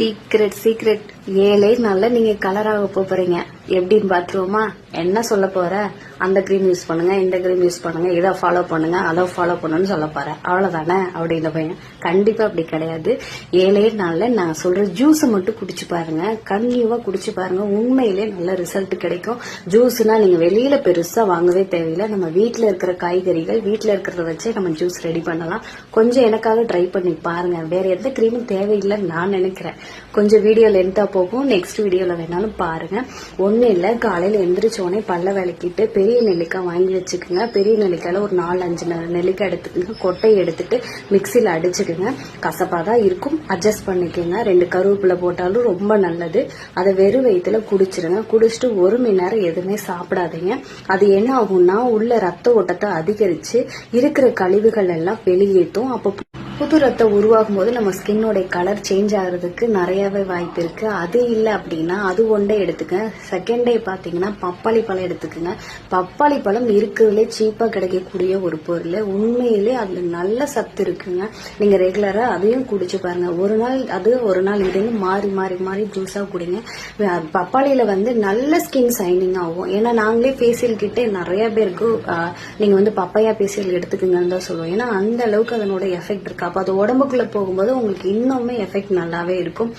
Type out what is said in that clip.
Secret 7 நாள்ல நீங்க colour ஆக போறீங்க. எப்படின்னு பாத்துருவோமா? என்ன சொல்ல போற? அந்த கிரீம் யூஸ் பண்ணுங்க, இந்த கிரீம் யூஸ் பண்ணுங்க, இதை ஃபாலோ பண்ணுங்க, அதை ஃபாலோ பண்ணுன்னு சொல்ல போறேன். அவ்வளவுதானே? அப்படின்னு பையன் கண்டிப்பா அப்படி கிடையாது. 7 நாள்ல நான் சொல்ற ஜூஸ் மட்டும் குடிச்சு பாருங்க, கண்டிப்பா குடிச்சு பாருங்க. உண்மையிலே நல்ல ரிசல்ட் கிடைக்கும். ஜூஸ்னா நீங்க வெளியில பெருசா வாங்கவே தேவையில்லை. நம்ம வீட்டுல இருக்கிற காய்கறிகள், வீட்டுல இருக்கிறத வச்சே நம்ம ஜூஸ் ரெடி பண்ணலாம். கொஞ்சம் எனக்காக ட்ரை பண்ணி பாருங்க. வேற எந்த கிரீமும் தேவையில்லைன்னு நான் நினைக்கிறேன். கொஞ்சம் வீடியோ லென்த்தா போகும். நெக்ஸ்ட் வீடியோல வேணாலும் பாருங்க. ஒன்னும் இல்ல, காலையில எந்திரிச்சோடனே பல்ல விளக்கிட்டு பெரிய நெல்லிக்காய் வாங்கி வச்சுக்கோங்க. பெரிய நெல்லிக்காயில ஒரு 4-5 நெல்லிக்காய் எடுத்துக்கோங்க. கொட்டையை எடுத்துட்டு மிக்சியில அடிச்சுக்குங்க. கசப்பாதான் இருக்கும், அட்ஜஸ்ட் பண்ணிக்கோங்க. 2 கருவேப்பிலை போட்டாலும் ரொம்ப நல்லது. அதை வெறும் வயிற்றுல குடிச்சிருங்க. குடிச்சிட்டு 1 மணி நேரம் எதுவுமே சாப்பிடாதீங்க. அது என்ன ஆகும்னா உள்ள ரத்த ஓட்டத்தை அதிகரிச்சு இருக்கிற கழிவுகள் எல்லாம் வெளியேற்றும். அப்போ புது ரத்தம் உருவாகும் போது நம்ம ஸ்கின்னோட கலர் சேஞ்ச் ஆகுறதுக்கு நிறையவே வாய்ப்பு இருக்கு. அது இல்லை அப்படின்னா அது ஒன்றே எடுத்துக்க. செகண்ட் டே பாத்தீங்கன்னா பப்பாளி பழம் எடுத்துக்கோங்க. பப்பாளி பழம் இருக்கிறதுலே சீப்பா கிடைக்கக்கூடிய ஒரு பொருள். உண்மையிலே அதுல நல்ல சத்து இருக்குங்க. நீங்க ரெகுலரா அதையும் குடிச்சு பாருங்க. ஒரு நாள் அது ஒரு நாள் இதுன்னு மாறி மாறி மாறி ஜூஸா குடிங்க. பப்பாளியில நல்ல ஸ்கின் சைனிங் ஆகும். ஏன்னா நாங்களே ஃபேஷியல் கிட்டே நிறைய பேருக்கு நீங்க பப்பாயா ஃபேஷியல் எடுத்துக்கங்கன்னு தான் சொல்லுவோம். ஏன்னா அந்த அளவுக்கு அதனோட எஃபெக்ட் இருக்கு. அப்ப அது உடம்புக்குள்ள போகும்போது உங்களுக்கு இன்னுமே எஃபெக்ட் நல்லாவே இருக்கும்.